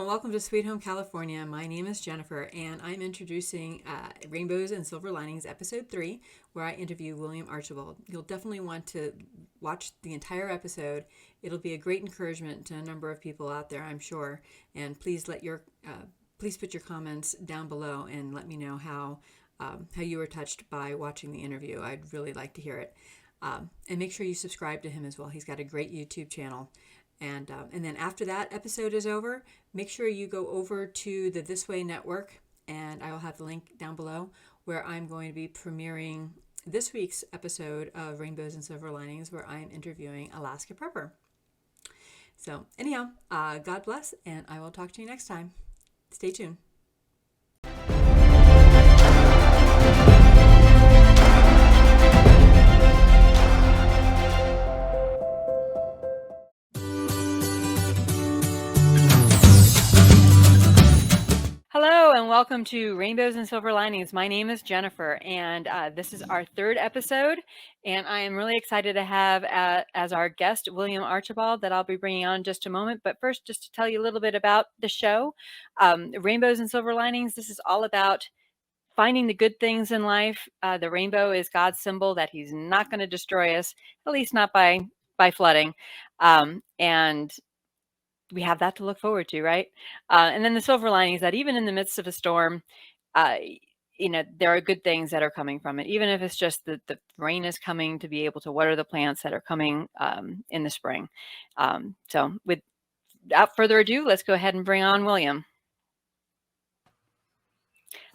and welcome to Sweet Home California. My name is Jennifer, and I'm introducing Rainbows and Silver Linings Episode 3, where I interview William Archibald. You'll definitely want to watch the entire episode. It'll be a great encouragement to a number of people out there, I'm sure. And please put your comments down below and let me know how you were touched by watching the interview. I'd really like to hear it. And make sure you subscribe to him as well. He's got a great YouTube channel. And then after that episode is over, make sure you go over to the This Way Network, and I will have the link down below, where I'm going to be premiering this week's episode of Rainbows and Silver Linings, where I'm interviewing Alaska Prepper. So anyhow, God bless, and I will talk to you next time. Stay tuned. Hello and welcome to Rainbows and Silver Linings. My name is Jennifer, and this is our third episode, and I am really excited to have as our guest William Archibald, that I'll be bringing on in just a moment. But first, just to tell you a little bit about the show, Rainbows and Silver Linings, this is all about finding the good things in life. The rainbow is God's symbol that he's not going to destroy us, at least not by flooding. And we have that to look forward to, right? And then the silver lining is that even in the midst of a storm, there are good things that are coming from it, even if it's just that the rain is coming to be able to water the plants that are coming in the spring. So without further ado, let's go ahead and bring on William.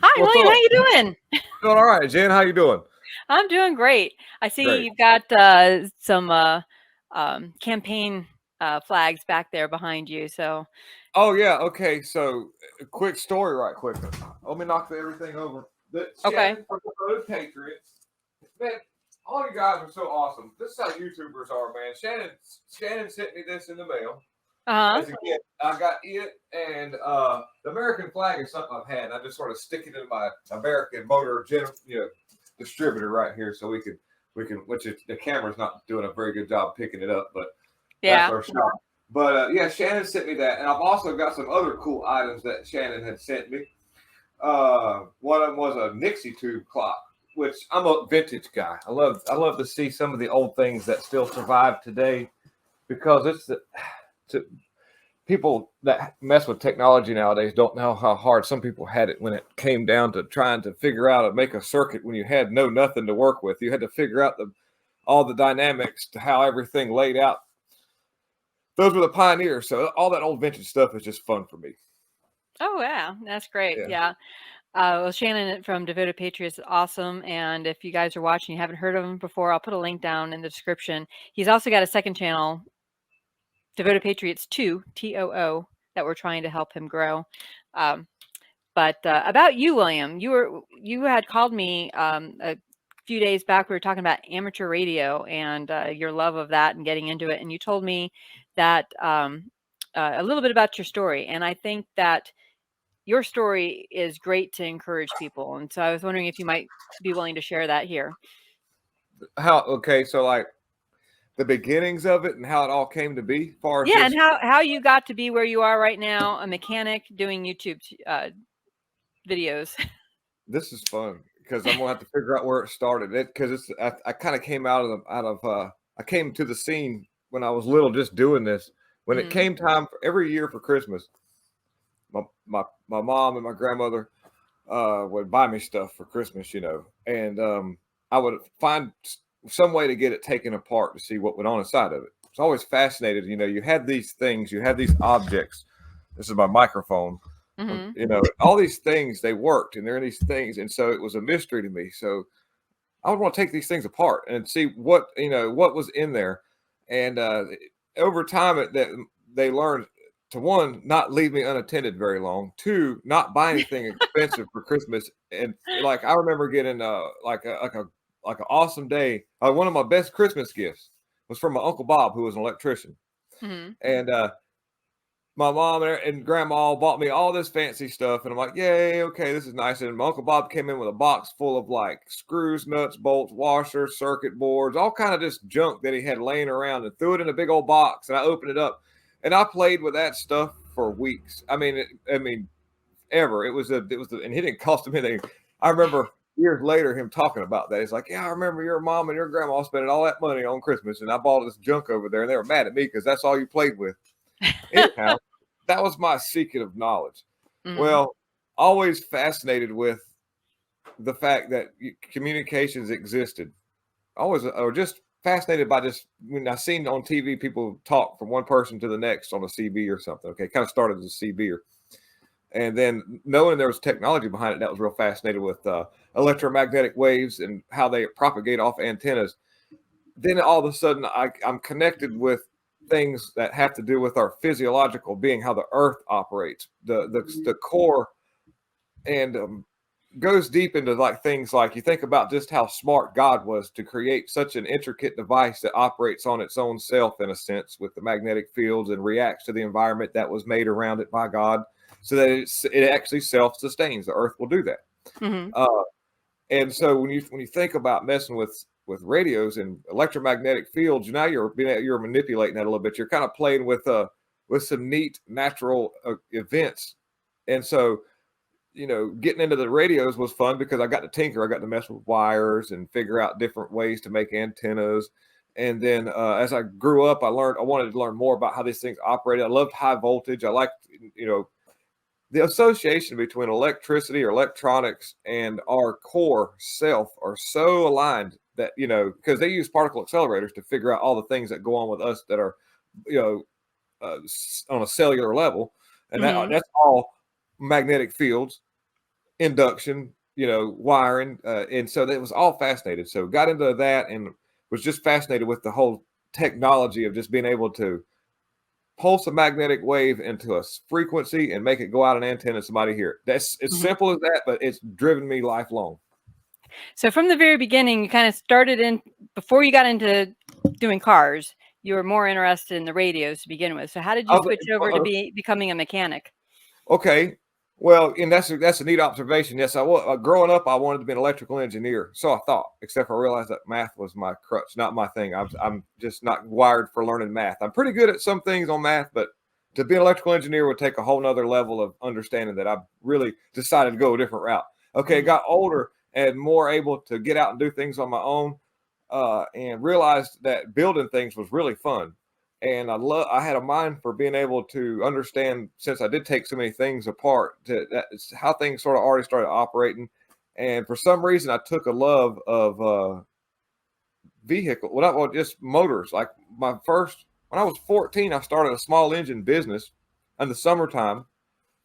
Hi, William. How you doing? Doing all right, Jen. How you doing? I'm doing great. I see you've got some campaign flags back there behind you. So. Oh yeah. Okay. So, a quick story, right quick. Let me knock everything over. Okay. For the Patriots. Man, all you guys are so awesome. This is how YouTubers are, man. Shannon sent me this in the mail. As a gift. I got it, and the American flag is something I've had. I just sort of stick it in my American motor distributor right here, so we can. Which the camera's not doing a very good job picking it up, but that's our shot. But Shannon sent me that, and I've also got some other cool items that Shannon had sent me. One of them was a Nixie tube clock, which I'm a vintage guy. I love to see some of the old things that still survive today, because people that mess with technology nowadays don't know how hard some people had it when it came down to trying to figure out to make a circuit when you had nothing to work with. You had to figure out all the dynamics to how everything laid out. Those were the pioneers. So all that old vintage stuff is just fun for me. Oh, yeah. That's great. Yeah. Well, Shannon from Devoted Patriots is awesome. And if you guys are watching, you haven't heard of him before, I'll put a link down in the description. He's also got a second channel, Devoted Patriots 2, TOO, that we're trying to help him grow. But about you, William, you had called me a few days back. We were talking about amateur radio and your love of that and getting into it. And you told me that a little bit about your story. And I think that your story is great to encourage people. And so I was wondering if you might be willing to share that here. So like the beginnings of it and how it all came to be. And how you got to be where you are right now, a mechanic doing YouTube videos. This is fun because I'm gonna have to figure out where it started. Because I kind of came I came to the scene when I was little, just doing this. When it came time for every year for Christmas, my mom and my grandmother would buy me stuff for Christmas, and I would find some way to get it taken apart to see what went on inside of it. It's always fascinated. You had these things, you had these objects. This is my microphone. All these things, they worked, and there are these things, and so it was a mystery to me. So I would want to take these things apart and see what was in there. And over time, that they learned to, one, not leave me unattended very long. Two, not buy anything expensive for Christmas. And like I remember getting like an awesome day. One of my best Christmas gifts was from my Uncle Bob, who was an electrician. And my mom and grandma all bought me all this fancy stuff. And I'm like, yay, okay, this is nice. And my Uncle Bob came in with a box full of like screws, nuts, bolts, washers, circuit boards, all kind of just junk that he had laying around, and threw it in a big old box. And I opened it up and I played with that stuff for weeks. I mean, ever. And he didn't cost him anything. I remember years later him talking about that. He's like, yeah, I remember your mom and your grandma spending all that money on Christmas, and I bought this junk over there, and they were mad at me because that's all you played with. Anyhow, that was my seeking of knowledge. Mm-hmm. Well, always fascinated with the fact that communications existed. Always, or just fascinated by just when I seen on TV people talk from one person to the next on a CB or something. Okay, kind of started as a CB, and then knowing there was technology behind it, that was real fascinated with electromagnetic waves and how they propagate off antennas. Then all of a sudden, I'm connected with things that have to do with our physiological being, how the earth operates, the core, and goes deep into like things like you think about just how smart God was to create such an intricate device that operates on its own self in a sense with the magnetic fields and reacts to the environment that was made around it by God, so that it actually self-sustains. The earth will do that. Mm-hmm. And so when you think about messing with radios and electromagnetic fields, now you're manipulating that a little bit. You're kind of playing with some neat natural events. And so, getting into the radios was fun because I got to tinker. I got to mess with wires and figure out different ways to make antennas. And then as I grew up, I wanted to learn more about how these things operated. I loved high voltage. I liked, the association between electricity or electronics and our core self are so aligned that, because they use particle accelerators to figure out all the things that go on with us that are, on a cellular level. And that's all magnetic fields, induction, wiring. And so that was all fascinated. So got into that and was just fascinated with the whole technology of just being able to pulse a magnetic wave into a frequency and make it go out an antenna and somebody hear it. That's as simple as that, but it's driven me lifelong. So from the very beginning, you kind of started before you got into doing cars, you were more interested in the radios to begin with. So how did you switch over to becoming a mechanic? Okay. Well, and that's a neat observation. Yes, I was growing up. I wanted to be an electrical engineer, so I thought. Except for I realized that math was my crutch, not my thing. I'm just not wired for learning math. I'm pretty good at some things on math, but to be an electrical engineer would take a whole nother level of understanding that I really decided to go a different route. Okay, got older and more able to get out and do things on my own, and realized that building things was really fun. And I had a mind for being able to understand, since I did take so many things apart, that's how things sort of already started operating. And for some reason, I took a love of just motors. Like when I was 14, I started a small engine business in the summertime,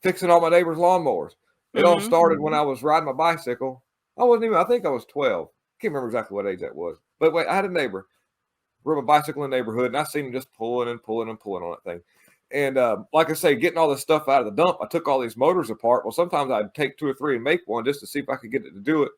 fixing all my neighbors' lawnmowers. It all started when I was riding my bicycle. I think I was 12. Can't remember exactly what age that was. But wait, I had a neighbor. Rode my bicycle in the neighborhood, and I seen him just pulling and pulling and pulling on that thing. And like I say, getting all this stuff out of the dump, I took all these motors apart. Well, sometimes I'd take 2 or 3 and make one just to see if I could get it to do it.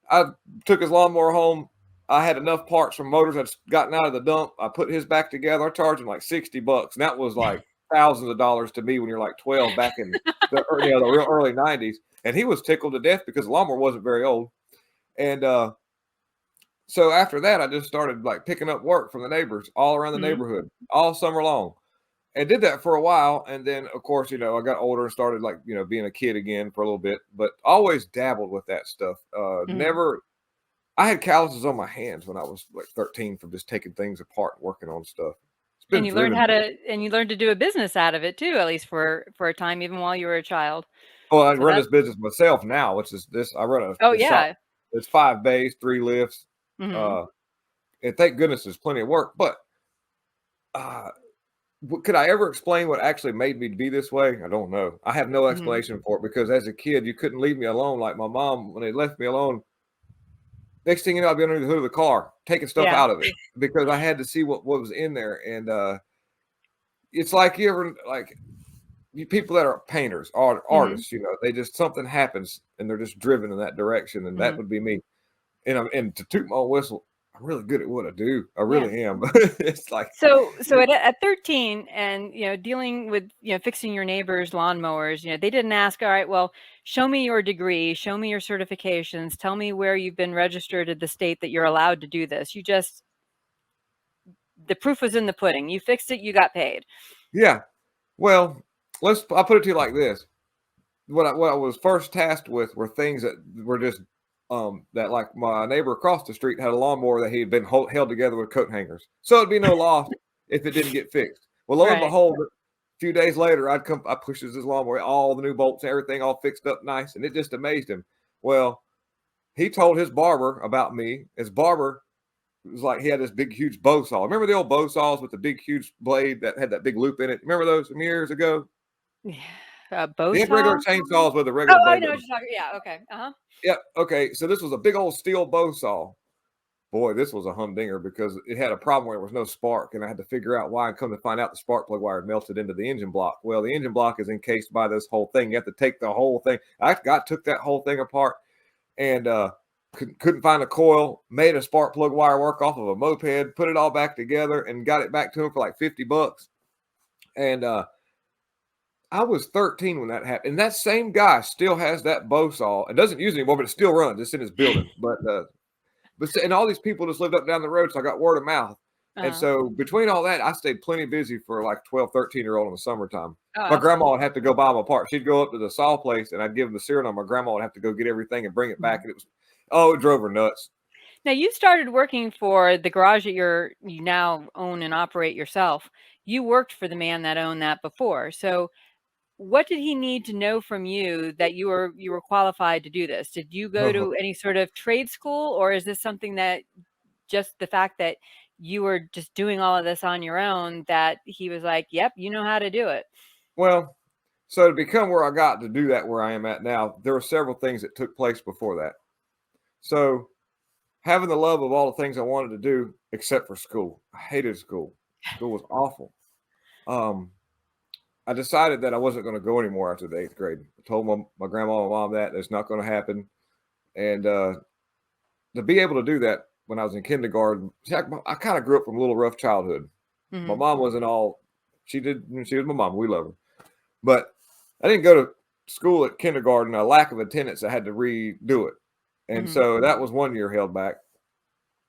I took his lawnmower home. I had enough parts from motors I'd gotten out of the dump. I put his back together. I charged him like $60, and that was like thousands of dollars to me when you're like 12 back in the real early 90s. And he was tickled to death because the lawnmower wasn't very old. And so after that, I just started like picking up work from the neighbors all around the neighborhood all summer long, and did that for a while. And then, of course, I got older and started like, being a kid again for a little bit, but always dabbled with that stuff. Never, I had calluses on my hands when I was like 13 from just taking things apart and working on stuff. And you learned to do a business out of it too, at least for a time, even while you were a child. Well, I run this business myself now, which is this. I run a shop. It's 5 bays, 3 lifts. And thank goodness there's plenty of work, but could I ever explain what actually made me be this way? I don't know. I have no explanation for it, because as a kid, you couldn't leave me alone. Like my mom, when they left me alone, next thing you know, I'd be under the hood of the car, taking stuff out of it because I had to see what was in there. And it's like people that are painters, artists, they just, something happens and they're just driven in that direction. And that would be me. And to toot my own whistle, I'm really good at what I do. I really am. It's like so at 13, and dealing with fixing your neighbors' lawnmowers, they didn't ask, all right, well, show me your degree, show me your certifications, tell me where you've been registered at the state that you're allowed to do this. The proof was in the pudding. You fixed it, you got paid. Yeah. Well, I'll put it to you like this. What I was first tasked with were things that were just that, like, my neighbor across the street had a lawnmower that he had been held together with coat hangers, so it'd be no loss if it didn't get fixed. Well, lo and Right. behold, a few days later, I pushes his lawnmower, all the new bolts, everything all fixed up nice, and it just amazed him. Well, he told his barber about me. His barber was like, he had this big, huge bow saw. Remember the old bow saws with the big, huge blade that had that big loop in it? Remember those from years ago? Bow They had regular saw? chainsaws with a Oh, regular I blade. know what you're talking. Yeah. Okay. Yeah. Okay. So this was a big old steel bow saw. Boy, this was a humdinger because it had a problem where there was no spark, and I had to figure out why. And come to find out, the spark plug wire had melted into the engine block. Well, the engine block is encased by this whole thing. You have to take the whole thing. Took that whole thing apart, and couldn't find a coil. Made a spark plug wire work off of a moped. Put it all back together and got it back to him for like $50. And I was 13 when that happened. And that same guy still has that bow saw and doesn't use it anymore, but it still runs. It's in his building. And all these people just lived up and down the road, so I got word of mouth. And so between all that, I stayed plenty busy for like 12, 13-year-old in the summertime. My grandma would have to go buy them apart. She'd go up to the saw place, and I'd give them the serial number. My grandma would have to go get everything and bring it back. And it drove her nuts. Now, you started working for the garage that you now own and operate yourself. You worked for the man that owned that before. So what did he need to know from you that you were qualified to do this? Did you go to any sort of trade school, or is this something that just the fact that you were just doing all of this on your own that he was like, yep, you know how to do it? Well, so to become where I got to do that where I am at now, there were several things that took place before that. So having the love of all the things I wanted to do, except for school. I hated school. School was awful. I decided that I wasn't going to go anymore after the 8th grade. I told my grandma and my mom that it's not going to happen. And to be able to do that when I was in kindergarten, I kind of grew up from a little rough childhood. Mm-hmm. My mom wasn't all, she was my mom. We love her. But I didn't go to school at kindergarten, a lack of attendance. I had to redo it. And so that was 1 year held back.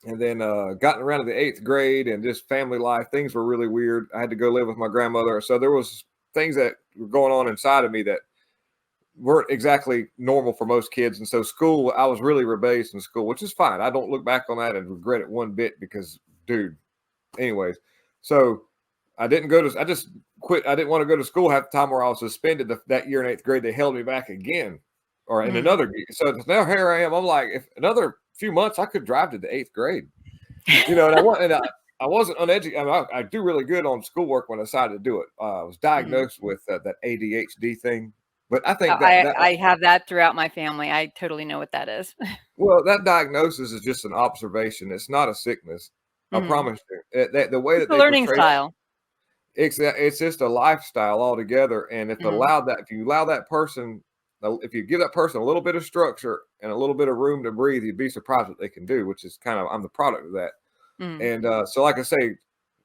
And then gotten around to the 8th grade and just family life, things were really weird. I had to go live with my grandmother. So there was things that were going on inside of me that weren't exactly normal for most kids. And so school, I was really rebellious in school, which is fine. I don't look back on that and regret it one bit because, dude, anyways. So I just quit. I didn't want to go to school half the time where I was suspended that year in 8th grade. They held me back again or in another year. So now here I am. I'm like, if another few months, I could drive to the 8th grade, and I wasn't uneducated. I mean, I do really good on schoolwork when I decided to do it. I was diagnosed with that ADHD thing, but I think I have that throughout my family. I totally know what that is. Well, that diagnosis is just an observation. It's not a sickness. I promise you. The way It's that a they learning portray style. it's just a lifestyle altogether. And if you allow that person, if you give that person a little bit of structure and a little bit of room to breathe, you'd be surprised what they can do, which is I'm the product of that. And so, like I say,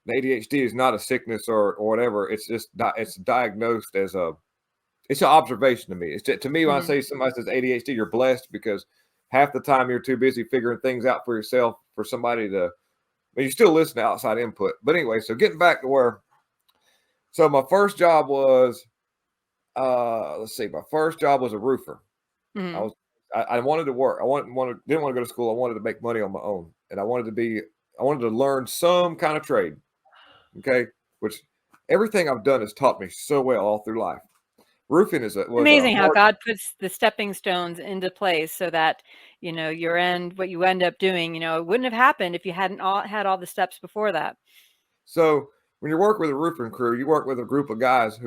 the ADHD is not a sickness or whatever. It's just it's diagnosed as it's an observation to me. It's just, to me, when I say somebody says ADHD, you're blessed because half the time you're too busy figuring things out for yourself for somebody to, but you still listen to outside input. But anyway, so getting back to so my first job was, my first job was a roofer. I wanted to work. Didn't want to go to school. I wanted to make money on my own, and I wanted to learn some kind of trade. Okay, which everything I've done has taught me so well all through life. Roofing was amazing how God puts the stepping stones into place so that what you end up doing, it wouldn't have happened if you hadn't had all the steps before that. So when you work with a roofing crew, you work with a group of guys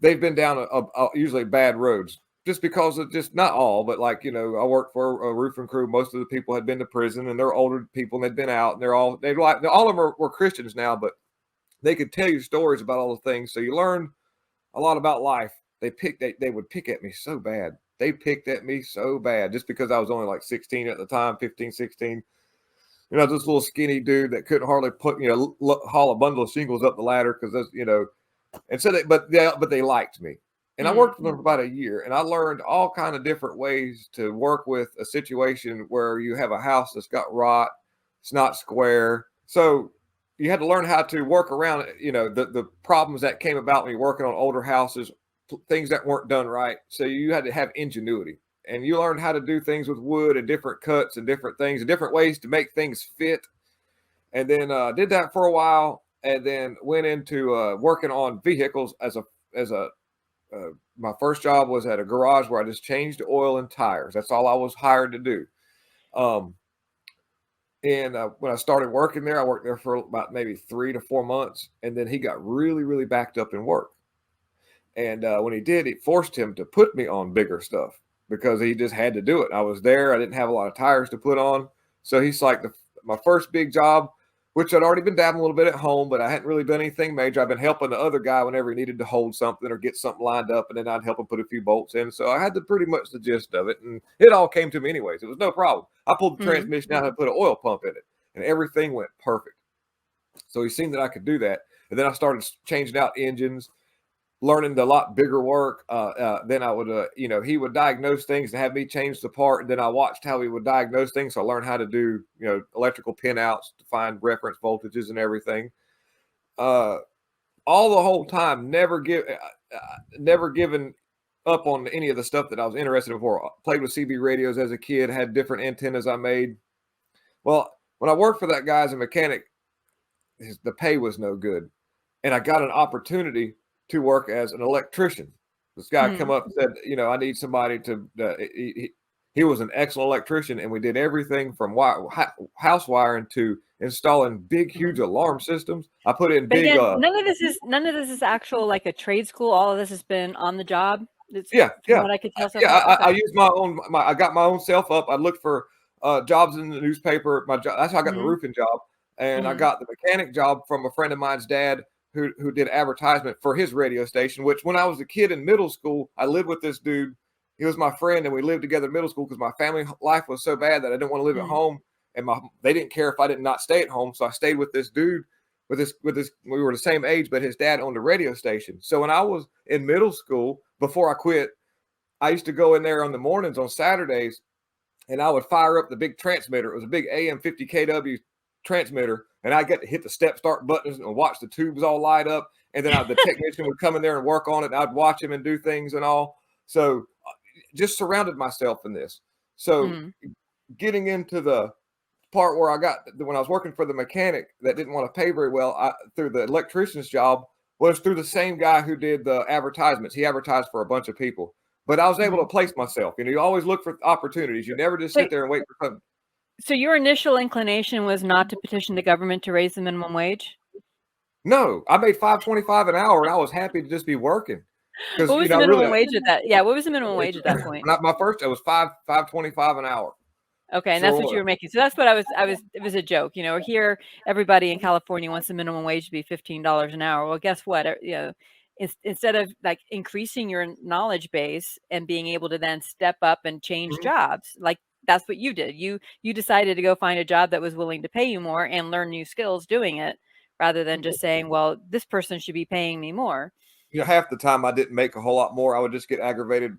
they've been down usually bad roads. Just because of not all, but I worked for a roofing crew. Most of the people had been to prison, and they're older people, and they'd been out, and all of them were Christians now, but they could tell you stories about all the things. So you learn a lot about life. They would pick at me so bad. They picked at me so bad just because I was only like 16 at the time, 15, 16. This little skinny dude that couldn't hardly haul a bundle of shingles up the ladder because and so but they liked me. And I worked with them for about a year, and I learned all kind of different ways to work with a situation where you have a house that's got rot, it's not square. So you had to learn how to work around, the problems that came about when you're working on older houses, things that weren't done right. So you had to have ingenuity, and you learned how to do things with wood and different cuts and different things and different ways to make things fit. And then did that for a while, and then went into working on vehicles as a my first job was at a garage where I just changed oil and tires. That's all I was hired to do. Um, and when I started working there, I worked there for about maybe 3 to 4 months, and then he got really, really backed up in work. And when he did, it forced him to put me on bigger stuff because he just had to do it. I was there. I didn't have a lot of tires to put on. So he's like, my first big job, which I'd already been dabbling a little bit at home, but I hadn't really done anything major. I've been helping the other guy whenever he needed to hold something or get something lined up, and then I'd help him put a few bolts in. So I had pretty much the gist of it, and it all came to me anyways. It was no problem. I pulled the transmission out and put an oil pump in it, and everything went perfect. So he seen that I could do that, and then I started changing out engines, learning a lot bigger work. Then I would, he would diagnose things and have me change the part. And then I watched how he would diagnose things. So I learned how to do, electrical pinouts to find reference voltages and everything. All the whole time, never given up on any of the stuff that I was interested in before. I played with CB radios as a kid, had different antennas I made. Well, when I worked for that guy as a mechanic, the pay was no good. And I got an opportunity to work as an electrician. This guy come up and said, I need somebody to, he was an excellent electrician, and we did everything from house wiring to installing big, huge alarm systems. I put in big. Again, none of this is actual like a trade school. All of this has been on the job. Yeah. What I could tell so far. I used I got my own self up. I looked for jobs in the newspaper. That's how I got the roofing job, and I got the mechanic job from a friend of mine's dad who did advertisement for his radio station, which when I was a kid in middle school, I lived with this dude. He was my friend, and we lived together in middle school because my family life was so bad that I didn't want to live at home. And they didn't care if I did not stay at home. So I stayed with this dude with this, we were the same age, but his dad owned a radio station. So when I was in middle school, before I quit, I used to go in there on the mornings on Saturdays, and I would fire up the big transmitter. It was a big AM 50 kW transmitter, and I get to hit the step start buttons and watch the tubes all light up. And then the technician would come in there and work on it. And I'd watch him and do things and all. So just surrounded myself in this. So getting into the part where when I was working for the mechanic that didn't want to pay very well, through the electrician's job, was through the same guy who did the advertisements. He advertised for a bunch of people, but I was able to place myself. You always look for opportunities. You never just sit there and wait for something. So your initial inclination was not to petition the government to raise the minimum wage? No, I made $5.25 an hour, and I was happy to just be working. What was the minimum wage at that? Yeah, what was the minimum wage at that point? My first, it was $5.25 an hour. Okay, and that's what you were making. So that's what I was. It was a joke, Here, everybody in California wants the minimum wage to be $15 an hour. Well, guess what? Instead of like increasing your knowledge base and being able to then step up and change jobs, like that's what you did. You decided to go find a job that was willing to pay you more and learn new skills doing it, rather than just saying, well, this person should be paying me more. Half the time I didn't make a whole lot more. I would just get aggravated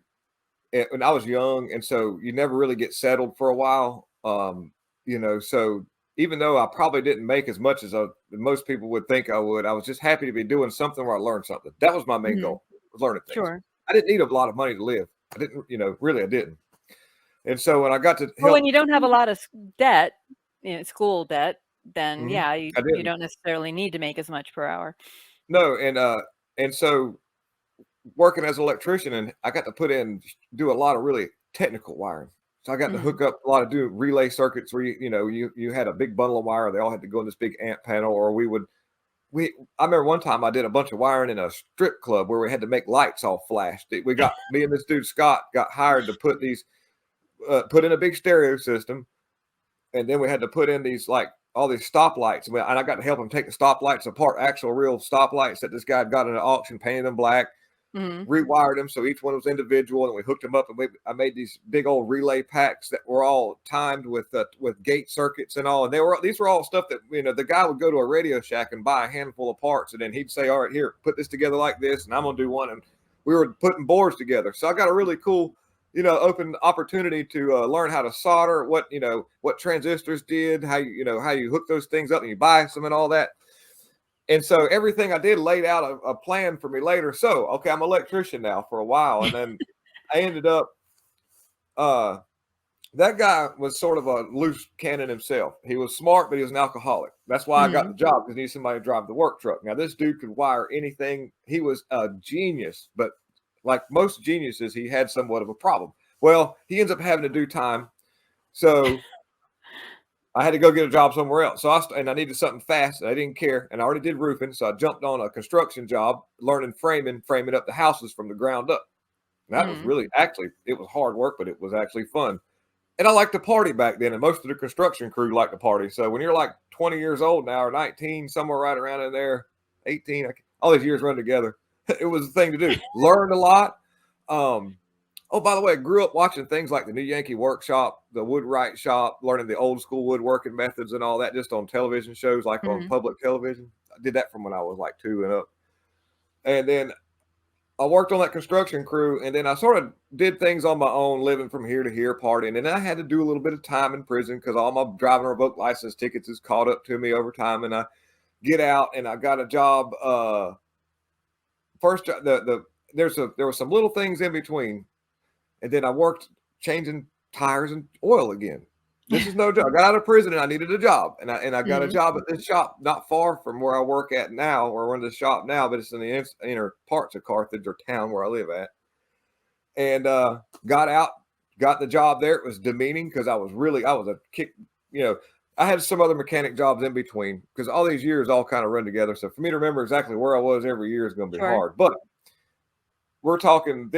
when I was young. And so you never really get settled for a while. So even though I probably didn't make as much as most people would think I would, I was just happy to be doing something where I learned something. That was my main goal, was learning things. Sure. I didn't need a lot of money to live. I didn't, really, I didn't. And so when I got to help, when you don't have a lot of debt, school debt, then you don't necessarily need to make as much per hour. No, and so working as an electrician, and I got to do a lot of really technical wiring. So I got to hook up do relay circuits where you had a big bundle of wire. They all had to go in this big amp panel, or I remember one time I did a bunch of wiring in a strip club where we had to make lights all flash. Me and this dude Scott got hired to put in a big stereo system, and then we had to put in all these stoplights, and I got to help him take the stoplights apart, actual real stoplights that this guy had got in an auction, painted them black, rewired them so each one was individual, and we hooked them up, and I made these big old relay packs that were all timed with gate circuits and all, and these were all stuff that the guy would go to a Radio Shack and buy a handful of parts, and then he'd say, all right, here, put this together like this, and I'm gonna do one, and we were putting boards together. So I got a really cool open opportunity to learn how to solder, what transistors did, how you hook those things up and you buy some and all that. And so everything I did laid out a plan for me later. So, okay, I'm an electrician now for a while. And then I ended up, that guy was sort of a loose cannon himself. He was smart, but he was an alcoholic. That's why I got the job, because he needed somebody to drive the work truck. Now, this dude could wire anything. He was a genius, but like most geniuses, he had somewhat of a problem. Well, he ends up having to do time. So I had to go get a job somewhere else. So I needed something fast. And I didn't care. And I already did roofing. So I jumped on a construction job, learning framing up the houses from the ground up. And that was really, actually, it was hard work, but it was actually fun. And I liked to party back then. And most of the construction crew liked to party. So when you're like 20 years old now, or 19, somewhere right around in there, 18, all these years run together. It was the thing to do. Learned a lot. Oh, by the way, I grew up watching things like the New Yankee Workshop, the Woodwright Shop, learning the old school woodworking methods and all that just on television shows, like on public television. I did that from when I was like 2 and up. And then I worked on that construction crew, and then I sort of did things on my own, living from here to here, partying. And then I had to do a little bit of time in prison because all my driving revoked license tickets is caught up to me over time. And I get out, and I got a job. First, there were some little things in between. And then I worked changing tires and oil again. This is no job. I got out of prison and I needed a job. And I got a job at this shop not far from where I work at now, or we're in the shop now, but it's in the inner parts of Carthage, or town where I live at. And got out, got the job there. It was demeaning because I was a kick, I had some other mechanic jobs in between because all these years all kind of run together. So for me to remember exactly where I was every year is going to be hard. But we're talking,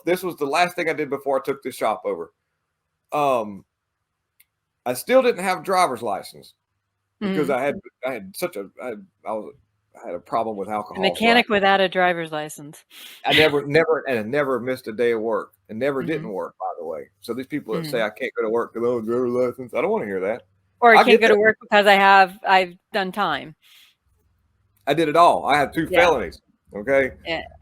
this was the last thing I did before I took this shop over. I still didn't have a driver's license because I had a problem with alcohol. A mechanic without a driver's license. I never missed a day of work, and never didn't work, by the way. So these people that say I can't go to work because I don't have a driver's license, I don't want to hear that. Or I can't go to work because I've done time. I did it all. I had 2 felonies. Okay.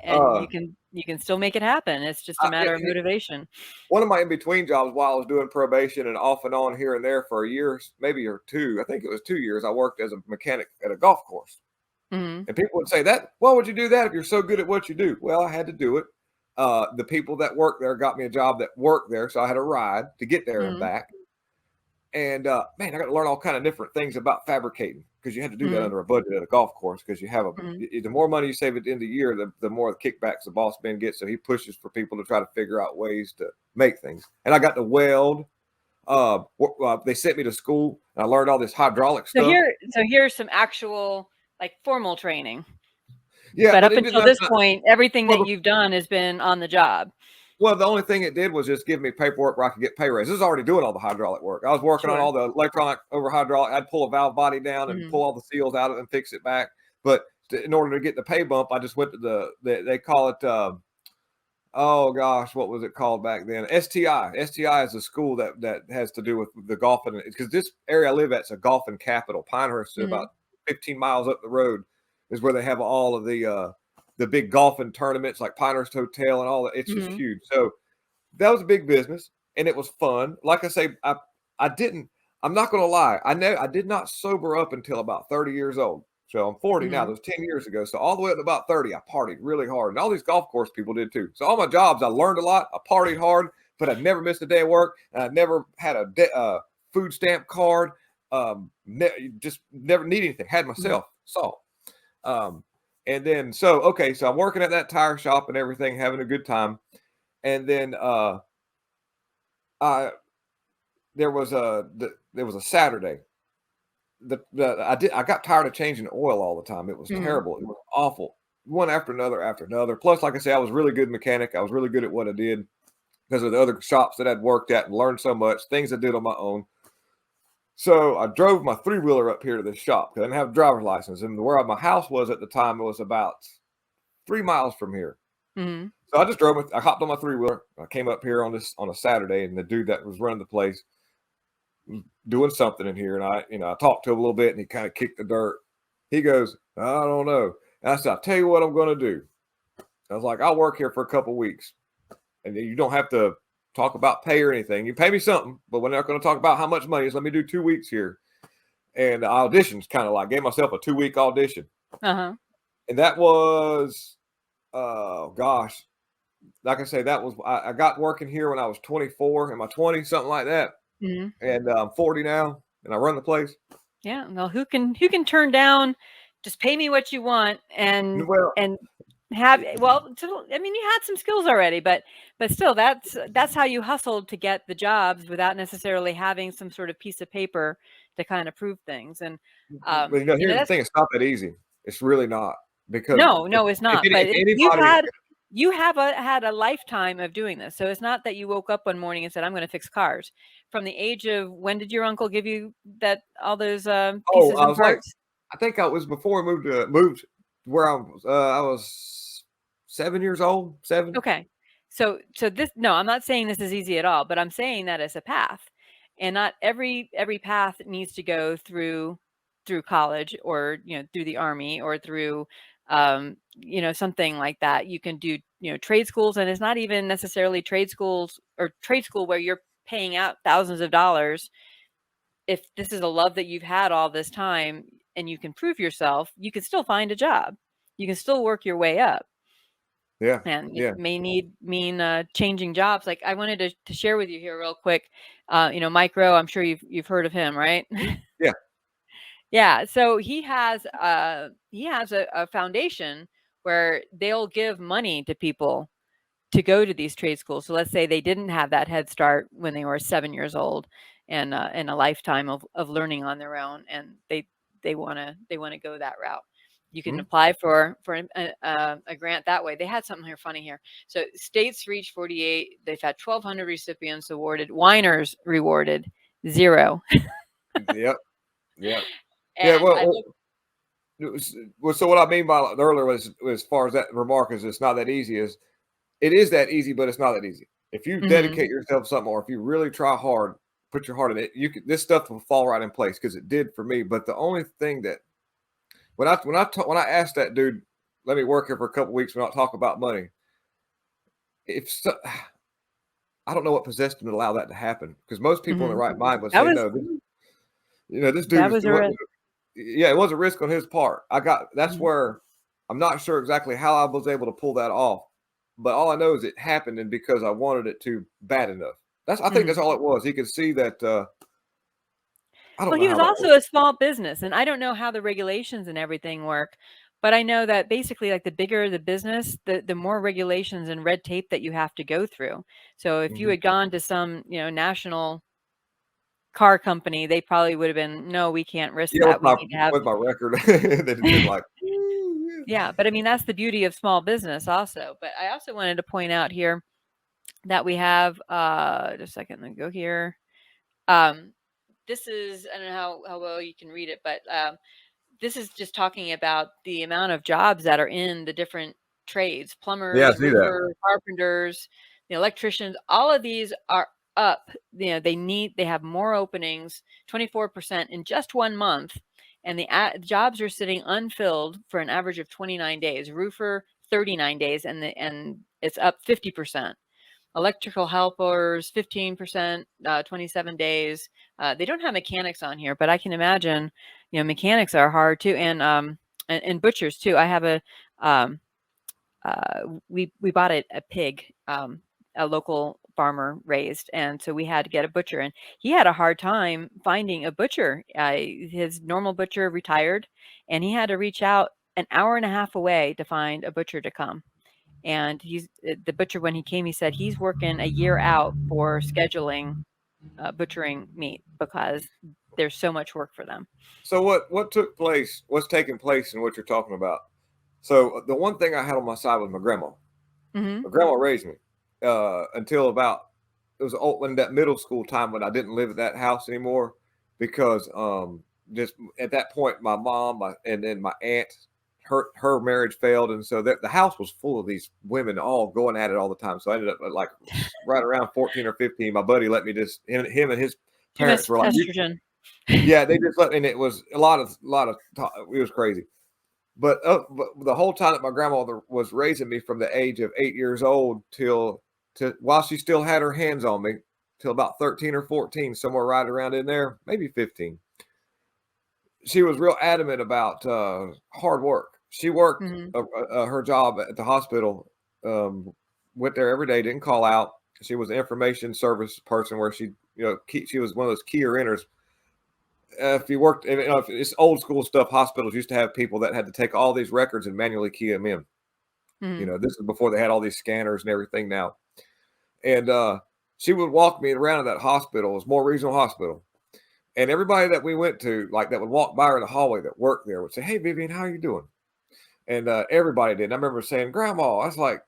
And you can still make it happen. It's just a matter of motivation. One of my in-between jobs while I was doing probation and off and on here and there for a year, maybe or 2, I think it was 2 years, I worked as a mechanic at a golf course. And people would say that, why would you do that if you're so good at what you do? Well, I had to do it. The people that worked there got me a job that worked there. So I had a ride to get there and back. And man, I got to learn all kind of different things about fabricating, because you had to do that under a budget at a golf course, because you have the more money you save at the end of the year, the more kickbacks the boss man gets. So he pushes for people to try to figure out ways to make things. And I got to weld. They sent me to school, and I learned all this hydraulic stuff. So here's some actual like formal training. Yeah, but up until this point, everything that you've done has been on the job. Well, the only thing it did was just give me paperwork where I could get pay raises. This is already doing all the hydraulic work. I was working on all the electronic over hydraulic. I'd pull a valve body down and pull all the seals out of it and fix it back. But in order to get the pay bump, I just went to they call it, oh gosh, what was it called back then? STI. STI is a school that has to do with the golfing, because this area I live at is a golfing capital. Pinehurst is about 15 miles up the road is where they have all of the big golfing tournaments like Pinehurst Hotel and all that. It's just huge. So that was a big business, and it was fun. Like I say, I'm not going to lie. I did not sober up until about 30 years old. So I'm 40 now. That was 10 years ago. So all the way up to about 30, I partied really hard. And all these golf course people did too. So all my jobs, I learned a lot. I partied hard, but I never missed a day of work. And I never had a food stamp card. Just never need anything. Had myself. And then, so I'm working at that tire shop and everything, having a good time. And then there was a Saturday. I got tired of changing oil all the time. It was terrible. It was awful. One after another. Plus, like I say, I was really good mechanic. I was really good at what I did because of the other shops that I'd worked at and learned so much, things I did on my own. So I drove my 3-wheeler up here to this shop because I didn't have a driver's license. And where my house was at the time, it was about 3 miles from here. So I just I hopped on my 3-wheeler. I came up here on a Saturday, and the dude that was running the place was doing something in here. And I talked to him a little bit, and he kind of kicked the dirt. He goes, I don't know. And I said, I'll tell you what I'm going to do. I was like, I'll work here for a couple of weeks, and you don't have to talk about pay or anything. You pay me something, but we're not going to talk about how much money is. Let me do 2 weeks here. And the auditions kind of like gave myself a 2-week audition. Uh-huh. And that was, gosh, like I say, that was, I got working here when I was 24 in my 20s, something like that. Mm-hmm. And I'm 40 now, and I run the place. Yeah. Well, who can turn down, just pay me what you want Well, and have, well, I mean, you had some skills already, but still, that's how you hustled to get the jobs without necessarily having some sort of piece of paper to kind of prove things. And but, here's the that's, thing: it's not that easy. It's really not, because no, it's not. But if anybody, you have had a lifetime of doing this, so it's not that you woke up one morning and said, "I'm going to fix cars." From the age of, when did your uncle give you all those pieces I and was like, parts? I think I was before I moved where I was 7 years old, 7. Okay. So this, no, I'm not saying this is easy at all, but I'm saying that it's a path. And not every path needs to go through college, or, through the army, or through something like that. You can do, trade schools, and it's not even necessarily trade schools or trade school where you're paying out thousands of dollars. If this is a love that you've had all this time and you can prove yourself, you can still find a job. You can still work your way up. Yeah, And it yeah, may mean changing jobs. Like, I wanted to share with you here real quick. Mike Rowe, I'm sure you've heard of him, right? yeah. Yeah. So he has a foundation where they'll give money to people to go to these trade schools. So let's say they didn't have that head start when they were 7 years old, and a lifetime of learning on their own, and they want to go that route. You can Mhm. apply for a grant that way. They had something here funny here. So states reached 48. They've had 1,200 recipients awarded. Whiners rewarded 0. Yep, yep. Yeah. And I looked. So what I mean by earlier was, as far as that remark is, it's not that easy. Is it is that easy, but it's not that easy. If you dedicate yourself to something, or if you really try hard, put your heart in it, this stuff will fall right in place, because it did for me. But the only thing that, when I asked that dude, let me work here for a couple of weeks, we're not talk about money. If so, I don't know what possessed him to allow that to happen, because most people in the right mind would That say was no. This dude that is was a risk. yeah, it was a risk on his part. That's where I'm not sure exactly how I was able to pull that off, but all I know is it happened, and because I wanted it to bad enough. I think that's all it was. He could see that. I don't Well, know he how was that also works. a small business, and I don't know how the regulations and everything work, but I know that basically, like, the bigger the business, the more regulations and red tape that you have to go through. So if you Mhm. had gone to some, national car company, they probably would have been, no, we can't risk Yeah, that. We need to have. with my record, they'd have been like, Yeah, but I mean, that's the beauty of small business also. But I also wanted to point out here that we have, just a second, let me go here. This is, I don't know how well you can read it, but this is just talking about the amount of jobs that are in the different trades: yeah, I plumbers, see that. roofers, carpenters, electricians. All of these are up. They have more openings, 24% in just 1 month, and the jobs are sitting unfilled for an average of 29 days. Roofer, 39 days, and it's up 50%. Electrical helpers, 15%, 27 days. They don't have mechanics on here, but I can imagine, mechanics are hard too, and butchers too. I have we bought a pig, a local farmer raised, and so we had to get a butcher, and he had a hard time finding a butcher. His normal butcher retired, and he had to reach out an hour and a half away to find a butcher to come. And the butcher, when he came, he said he's working a year out for scheduling butchering meat because there's so much work for them. So what took place? What's taking place in what you're talking about? So the one thing I had on my side was my grandma. Mm-hmm. My grandma raised me until about, it was in that middle school time when I didn't live at that house anymore, because just at that point my mom and then my aunt, her marriage failed, and so the house was full of these women all going at it all the time. So I ended up like right around 14 or 15. My buddy let me just him and his Too parents much were like, estrogen. yeah, they just let me. And it was a lot of it was crazy. But the whole time that my grandmother was raising me, from the age of 8 years old while she still had her hands on me, till about 13 or 14, somewhere right around in there, maybe 15. she was real adamant about hard work. She worked her job at the hospital, went there every day, didn't call out. She was an information service person where she, she was one of those key enters. If you worked, if it's old school stuff, hospitals used to have people that had to take all these records and manually key them in. This is before they had all these scanners and everything now. And she would walk me around that hospital. It was more regional hospital. And everybody that we went to, like that would walk by her in the hallway that worked there would say, "Hey, Vivian, how are you doing?" And everybody did. And I remember saying, "Grandma," I was like,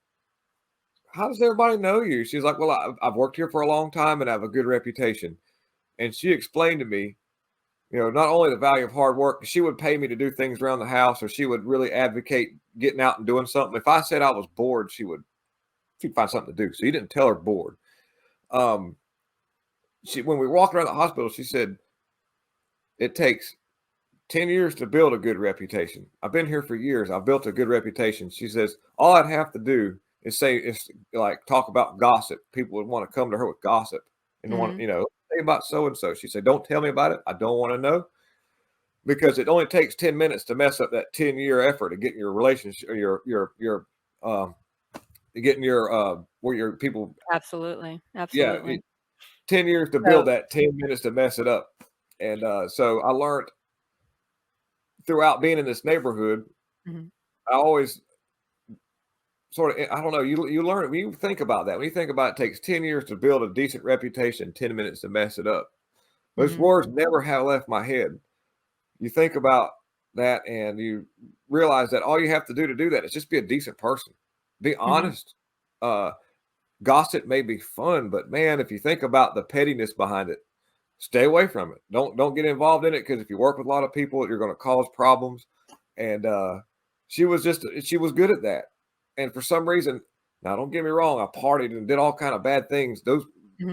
"How does everybody know you?" She's like, "Well, I've worked here for a long time and I have a good reputation." And she explained to me, not only the value of hard work, she would pay me to do things around the house, or she would really advocate getting out and doing something. If I said I was bored, she'd find something to do. So you didn't tell her bored. When we walked around the hospital, she said, "It takes 10 years to build a good reputation. I've been here for years. I've built a good reputation." She says, "All I'd have to do is talk about gossip. People would want to come to her with gossip and want, say about so-and-so." She said, "Don't tell me about it. I don't want to know, because it only takes 10 minutes to mess up that 10-year effort of getting your relationship, or getting where your people." Absolutely. Yeah. 10 years to build that, 10 minutes to mess it up. And so I learned throughout being in this neighborhood, I always sort of, I don't know, you learn, when you think about that, when you think about it takes 10 years to build a decent reputation, 10 minutes to mess it up. Those words never have left my head. You think about that and you realize that all you have to do that is just be a decent person. Be honest. Gossip may be fun, but man, if you think about the pettiness behind it, stay away from it. Don't get involved in it, because if you work with a lot of people, you're going to cause problems. And she was good at that. And for some reason, now don't get me wrong, I partied and did all kind of bad things.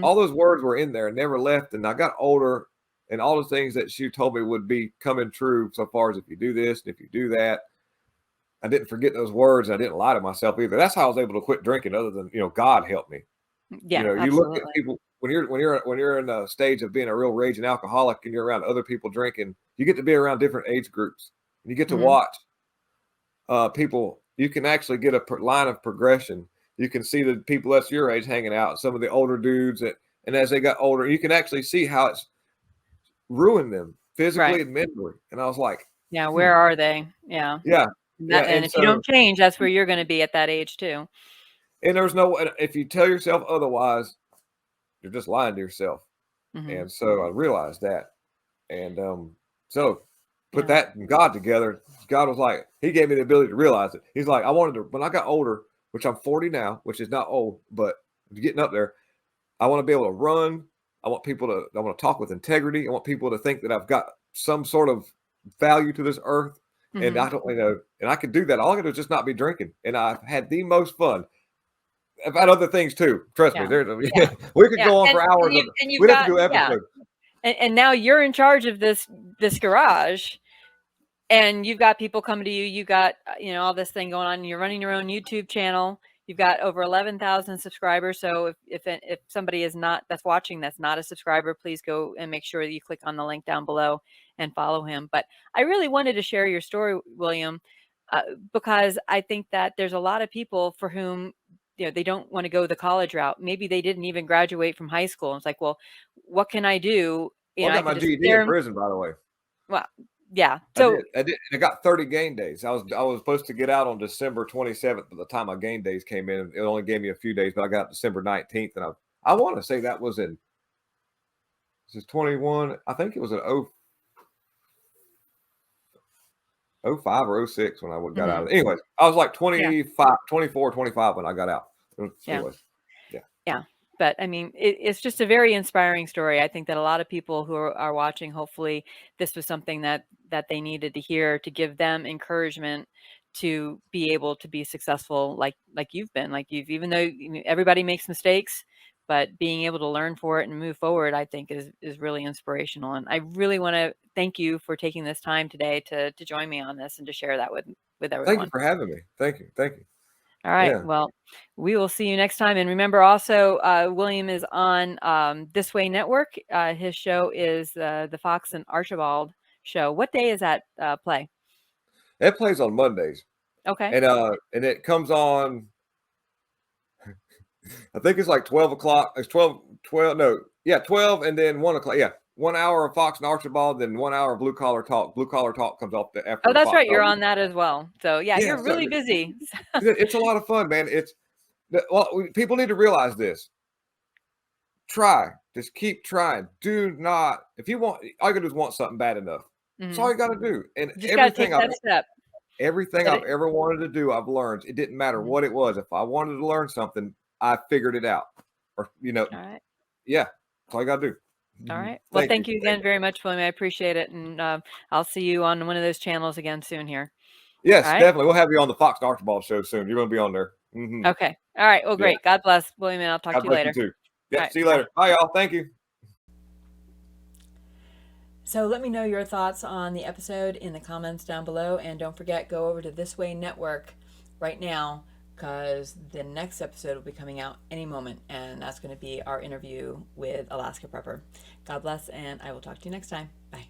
All those words were in there and never left. And I got older, and all the things that she told me would be coming true, so far as if you do this and if you do that. I didn't forget those words, and I didn't lie to myself either. That's how I was able to quit drinking, other than, God helped me. Yeah, you look at people when you're in a stage of being a real raging alcoholic and you're around other people drinking, you get to be around different age groups. You get to watch people. You can actually get a line of progression. You can see the people that's your age hanging out, some of the older dudes, and as they got older, you can actually see how it's ruined them physically and mentally. And I was like, yeah, where are they? Yeah. And if you don't change, that's where you're going to be at that age too. And if you tell yourself otherwise, you're just lying to yourself. And so I realized that. And so put that and God together. God was like, he gave me the ability to realize it. He's like, when I got older, which I'm 40 now, which is not old, but getting up there, I want to be able to run. I want to talk with integrity. I want people to think that I've got some sort of value to this earth. And I don't, and I could do that. All I got to do is just not be drinking. And I've had the most fun. I've had other things too. Trust me. We could go on for hours. We'd have to do episodes. And now you're in charge of this garage, and you've got people coming to you. You got all this thing going on. You're running your own YouTube channel. You've got over 11,000 subscribers. So if somebody that's watching that's not a subscriber, please go and make sure that you click on the link down below and follow him. But I really wanted to share your story, William, because I think that there's a lot of people for whom they don't want to go the college route. Maybe they didn't even graduate from high school. And it's like, well, what can I do? I got my GED in prison, by the way. Well, yeah. So I did. I got 30 game days. I was supposed to get out on December 27th. By the time my game days came in, it only gave me a few days, but I got December 19th, and I want to say that was in. This is 21. I think it was an 05 or 06 when I got out of it. Anyways, I was like 24, 25 when I got out. Anyways, yeah. But I mean, it's just a very inspiring story. I think that a lot of people who are watching, hopefully this was something that they needed to hear to give them encouragement to be able to be successful like you've been. Even though everybody makes mistakes, but being able to learn for it and move forward, I think is really inspirational. And I really want to thank you for taking this time today to join me on this and to share that with everyone. Thank you for having me. Thank you. All right. Yeah. Well, we will see you next time. And remember also, William is on This Way Network. His show is the Fox and Archibald show. What day is that play? It plays on Mondays. Okay. And it comes on, I think it's like 12 o'clock. It's 12, no. Yeah, 12 and then 1 o'clock. Yeah. 1 hour of Fox and Archibald, then 1 hour of Blue Collar Talk. Blue Collar Talk comes off after. Oh, that's Fox right. You're on that as well. So yeah, you're really so busy. It's a lot of fun, man. People need to realize this. Try. Just keep trying. Do not, if you want, all you gotta do is want something bad enough. That's all you gotta do. And You just gotta take that step. Everything I've ever wanted to do, I've learned. It didn't matter what it was. If I wanted to learn something, I figured it out. Or, all right. Yeah, that's all you got to do. All right. Well, thank you again very much, William. I appreciate it. And I'll see you on one of those channels again soon here. Yes, definitely. We'll have you on the Fox and Archibald show soon. You're going to be on there. Okay. All right. Well, great. God bless, William, and I'll talk to you later. God bless you too. Yeah, see you later. Bye, y'all. Thank you. So let me know your thoughts on the episode in the comments down below. And don't forget, go over to This Way Network right now, because the next episode will be coming out any moment. And that's going to be our interview with Alaska Prepper. God bless, and I will talk to you next time. Bye.